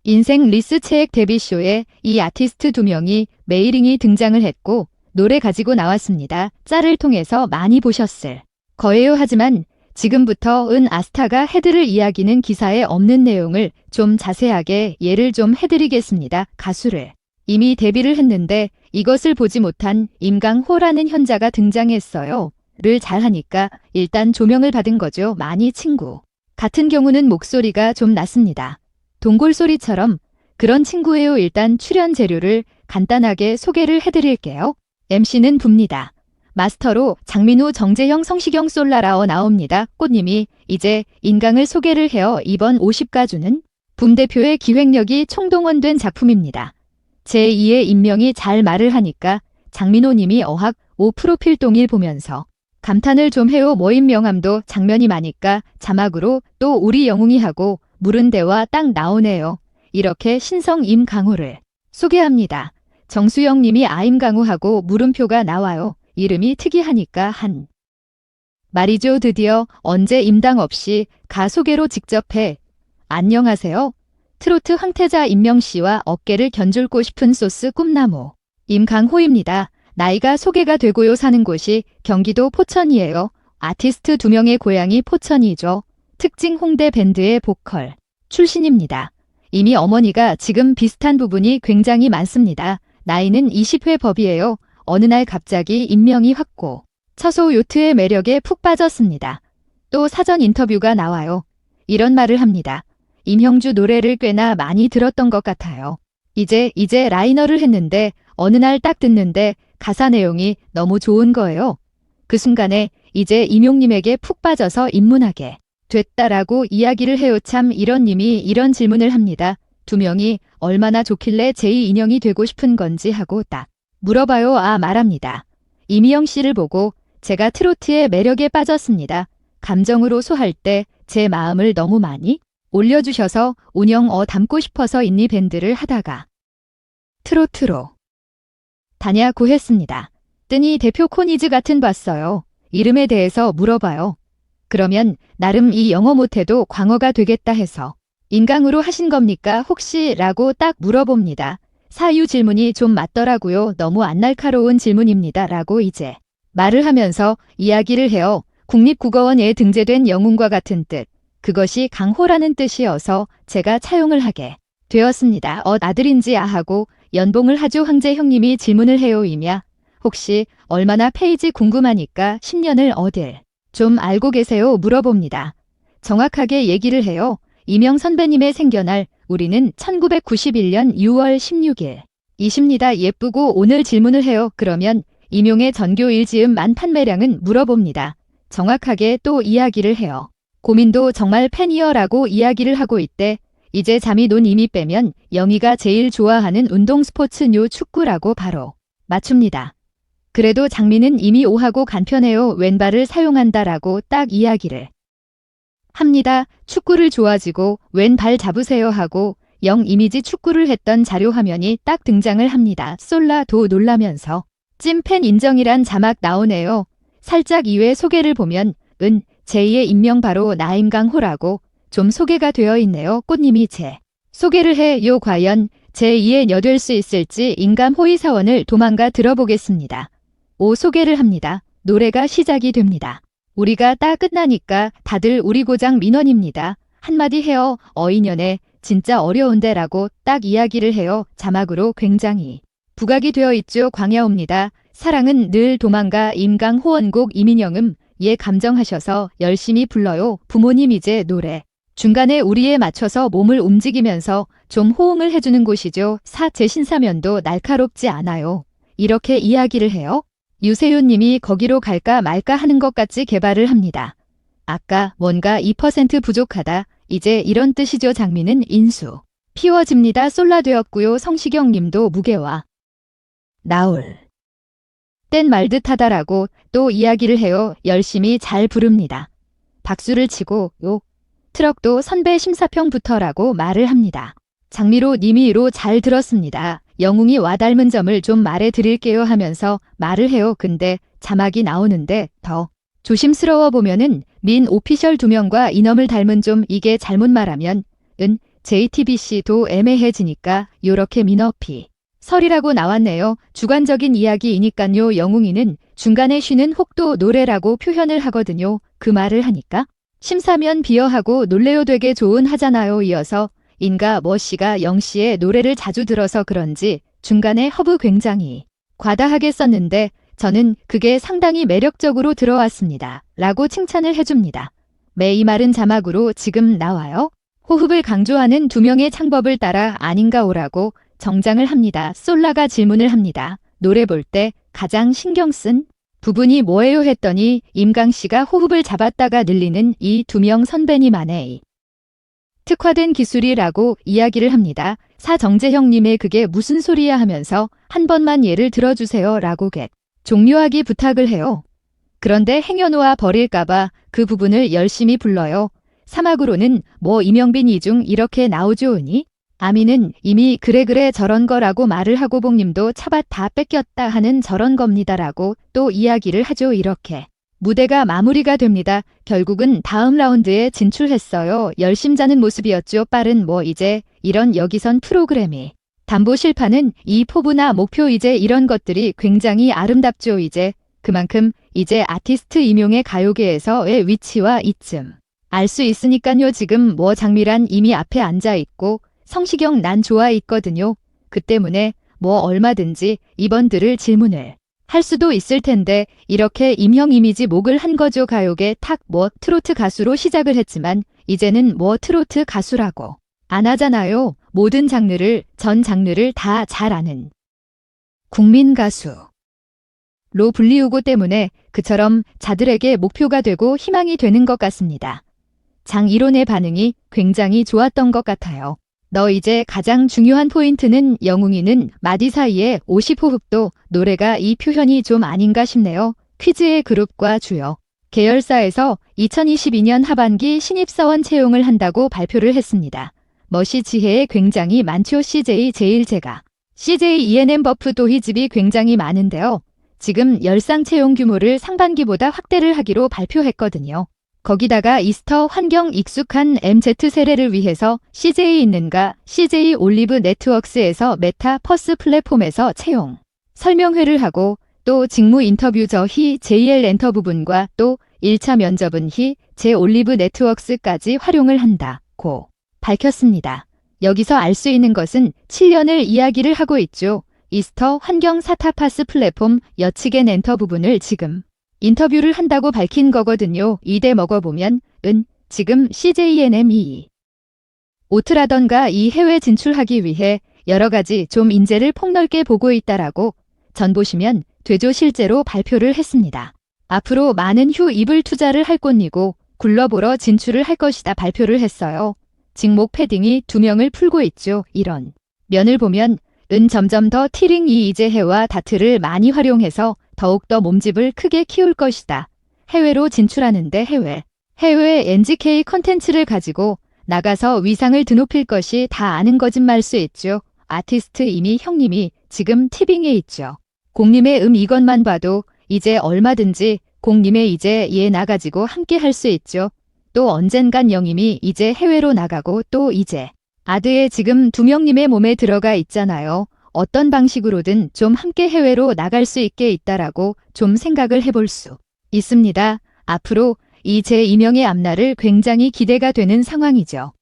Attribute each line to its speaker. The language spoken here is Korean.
Speaker 1: 인생 리스체액 데뷔쇼에 이 아티스트 두 명이 메이링이 등장을 했고 노래 가지고 나왔습니다. 짤을 통해서 많이 보셨을 거예요. 하지만 지금부터 은 아스타가 헤드를 이야기는 기사에 없는 내용을 좀 자세하게 예를 좀 해드리겠습니다. 가수를 이미 데뷔를 했는데 이것을 보지 못한 임강호라는 현자가 등장했어요. 를 잘하니까 일단 조명을 받은 거죠. 많이 친구 같은 경우는 목소리가 좀 낫습니다. 동골소리처럼 그런 친구예요. 일단 출연 재료를 간단하게 소개를 해드릴게요. MC는 붑니다. 마스터로 장민우, 정재형, 성시경, 솔라라어 나옵니다. 꽃님이 이제 인강을 소개를 해요. 이번 50가주는 붐 대표의 기획력이 총동원된 작품입니다. 제2의 인명이 잘 말을 하니까 장민호님이 어학 5 프로필 동일 보면서 감탄을 좀 해요. 모임 명함도 장면이 많으니까 자막으로 또 우리 영웅이 하고 물은 대화 딱 나오네요. 이렇게 신성 임강호를 소개합니다. 정수영님이 아임강호하고 물음표가 나와요. 이름이 특이하니까 한 말이죠. 드디어 언제 임당 없이 가 소개로 직접 해. 안녕하세요. 트로트 황태자 임명씨와 어깨를 견줄고 싶은 소스 꿈나무 임강호입니다. 나이가 소개가 되고요. 사는 곳이 경기도 포천이에요. 아티스트 두 명의 고향이 포천이죠. 특징 홍대 밴드의 보컬 출신입니다. 이미 어머니가 지금 비슷한 부분이 굉장히 많습니다. 나이는 20회 법이에요. 어느 날 갑자기 인명이 확고 처소 요트의 매력에 푹 빠졌습니다. 또 사전 인터뷰가 나와요. 이런 말을 합니다. 임형주 노래를 꽤나 많이 들었던 것 같아요. 이제 라이너를 했는데 어느 날 딱 듣는데 가사 내용이 너무 좋은 거예요. 그 순간에 이제 임용님에게 푹 빠져서 입문하게 됐다라고 이야기를 해요. 참 이런 님이 이런 질문을 합니다. 두 명이 얼마나 좋길래 제2인형이 되고 싶은 건지 하고 딱 물어봐요. 말합니다. 이미영 씨를 보고 제가 트로트의 매력에 빠졌습니다. 감정으로 소할 때 제 마음을 너무 많이 올려주셔서 운영 담고 싶어서 인디 밴드를 하다가 트로트로 다냐고 했습니다. 뜨니 대표 코니즈 같은 봤어요. 이름에 대해서 물어봐요. 그러면 나름 이 영어 못해도 광어가 되겠다 해서 인강으로 하신 겁니까? 혹시? 라고 딱 물어봅니다. 사유 질문이 좀 맞더라고요. 너무 안 날카로운 질문입니다. 라고 이제 말을 하면서 이야기를 해요. 국립국어원에 등재된 영웅과 같은 뜻. 그것이 강호라는 뜻이어서 제가 차용을 하게 되었습니다. 아들인지 하고 연봉을 하죠. 황제 형님이 질문을 해요. 이냐? 혹시 얼마나 페이지 궁금하니까 10년을 어딜 좀 알고 계세요? 물어봅니다. 정확하게 얘기를 해요. 이명 선배님의 생겨날 우리는 1991년 6월 16일 이십니다. 예쁘고 오늘 질문을 해요. 그러면 임용의 전교 1지음 만 판매량은 물어봅니다. 정확하게 또 이야기를 해요. 고민도 정말 팬이여라고 이야기를 하고 있대. 이제 잠이 논 이미 빼면 영희가 제일 좋아하는 운동 스포츠뉴 축구라고 바로 맞춥니다. 그래도 장미는 이미 오하고 간편해요. 왼발을 사용한다라고 딱 이야기를 합니다. 축구를 좋아지고 왼발 잡으세요 하고 영 이미지 축구를 했던 자료 화면이 딱 등장을 합니다. 솔라도 놀라면서 찐팬 인정이란 자막 나오네요. 살짝 이외 소개를 보면 제2의 인명 바로 나임강호라고 좀 소개가 되어 있네요. 꽃님이 제 소개를 해요. 과연 제2의 여될 수 있을지 인감 호의 사원을 도망가 들어보겠습니다. 소개를 합니다. 노래가 시작이 됩니다. 우리가 딱 끝나니까 다들 우리 고장 민원입니다. 한마디 해요. 인연에 진짜 어려운데 라고 딱 이야기를 해요. 자막으로 굉장히 부각이 되어 있죠. 광야옵니다. 사랑은 늘 도망가 임강 호원곡 이민영음 예 감정하셔서 열심히 불러요. 부모님 이제 노래 중간에 우리에 맞춰서 몸을 움직이면서 좀 호응을 해주는 곳이죠. 제 신사면도 날카롭지 않아요. 이렇게 이야기를 해요. 유세윤 님이 거기로 갈까 말까 하는 것 같이 개발을 합니다. 아까 뭔가 2% 부족하다. 이제 이런 뜻이죠. 장미는 인수 피워집니다. 솔라 되었고요. 성시경 님도 무게와 나올 땐 말듯하다라고 또 이야기를 해요. 열심히 잘 부릅니다. 박수를 치고 트럭도 선배 심사평부터라고 말을 합니다. 장미로 님이로 잘 들었습니다. 영웅이 와닮은 점을 좀 말해 드릴게요 하면서 말을 해요. 근데 자막이 나오는데 더 조심스러워 보면은 민 오피셜 2명과 이넘을 닮은 좀 이게 잘못 말하면 JTBC도 애매해지니까 요렇게 민어피. 설이라고 나왔네요. 주관적인 이야기이니깐요. 영웅이는 중간에 쉬는 혹도 노래라고 표현을 하거든요. 그 말을 하니까 심사면 비어하고 놀래요 되게 좋은 하잖아요. 이어서 인가 씨가 영씨의 노래를 자주 들어서 그런지 중간에 허브 굉장히 과다하게 썼는데 저는 그게 상당히 매력적으로 들어왔습니다. 라고 칭찬을 해줍니다. 이 말은 자막으로 지금 나와요. 호흡을 강조하는 두 명의 창법을 따라 아닌가 오라고 정장을 합니다. 솔라가 질문을 합니다. 노래 볼 때 가장 신경 쓴 부분이 뭐예요 했더니 임강 씨가 호흡을 잡았다가 늘리는 이 두 명 선배님 안에 특화된 기술이라고 이야기를 합니다. 사정재형님의 그게 무슨 소리야 하면서 한 번만 예를 들어주세요 라고 종료하기 부탁을 해요. 그런데 행여놓아 버릴까봐 그 부분을 열심히 불러요. 사막으로는 이명빈 이중 이렇게 나오죠 으니 아미는 이미 그래 저런 거라고 말을 하고 복님도 차밭 다 뺏겼다 하는 저런 겁니다라고 또 이야기를 하죠. 이렇게 무대가 마무리가 됩니다. 결국은 다음 라운드에 진출했어요. 열심자는 모습이었죠. 빠른 이제 이런 여기선 프로그램이 담보 실파는 이 포부나 목표 이제 이런 것들이 굉장히 아름답죠. 이제 그만큼 이제 아티스트 임용의 가요계에서의 위치와 이쯤 알 수 있으니까요. 지금 장미란 이미 앞에 앉아 있고 성시경 난 좋아 있거든요. 그 때문에 얼마든지 이번 들을 질문을 할 수도 있을 텐데 이렇게 임형 이미지 목을 한 거죠. 가요계 탁 트로트 가수로 시작을 했지만 이제는 트로트 가수라고 안 하잖아요. 모든 장르를 전 장르를 다 잘 아는 국민 가수로 불리우고 때문에 그처럼 자들에게 목표가 되고 희망이 되는 것 같습니다. 장이론의 반응이 굉장히 좋았던 것 같아요. 너 이제 가장 중요한 포인트는 영웅이는 마디 사이에 50호흡도 노래가 이 표현이 좀 아닌가 싶네요. 퀴즈의 그룹과 주요 계열사에서 2022년 하반기 신입사원 채용을 한다고 발표를 했습니다. 멋이 지혜에 굉장히 많죠. CJ 제일 제가 CJ ENM 버프 도희집이 굉장히 많은데요. 지금 열상 채용 규모를 상반기보다 확대를 하기로 발표했거든요. 거기다가 이스터 환경 익숙한 MZ 세대를 위해서 CJ 있는가 CJ 올리브 네트워크스에서 메타 퍼스 플랫폼에서 채용 설명회를 하고 또 직무 인터뷰 저희 JL 엔터 부분과 또 1차 면접은 제 올리브 네트워크스까지 활용을 한다고 밝혔습니다. 여기서 알 수 있는 것은 7년을 이야기를 하고 있죠. 이스터 환경 사타파스 플랫폼 여치겐 엔터 부분을 지금 인터뷰를 한다고 밝힌 거거든요. 이대 먹어보면 지금 CJNME 오트라던가 이 해외 진출하기 위해 여러 가지 좀 인재를 폭넓게 보고 있다라고 전 보시면 되죠. 실제로 발표를 했습니다. 앞으로 많은 입을 투자를 할 곳이고 굴러보러 진출을 할 것이다 발표를 했어요. 직목 패딩이 2명을 풀고 있죠. 이런 면을 보면 점점 더 티링 이제 해와 다트를 많이 활용해서 더욱더 몸집을 크게 키울 것이다. 해외로 진출하는데 해외 NGK 컨텐츠를 가지고 나가서 위상을 드높일 것이 다 아는 거짓말 수 있죠. 아티스트 이미 형님이 지금 티빙에 있죠. 공님의 이것만 봐도 이제 얼마든지 공님의 이제 나가지고 함께 할 수 있죠. 또 언젠간 영임이 이제 해외로 나가고 또 이제 아드의 지금 2명님의 몸에 들어가 있잖아요. 어떤 방식으로든 좀 함께 해외로 나갈 수 있게 있다라고 좀 생각을 해볼 수 있습니다. 앞으로 이 제2명의 앞날을 굉장히 기대가 되는 상황이죠.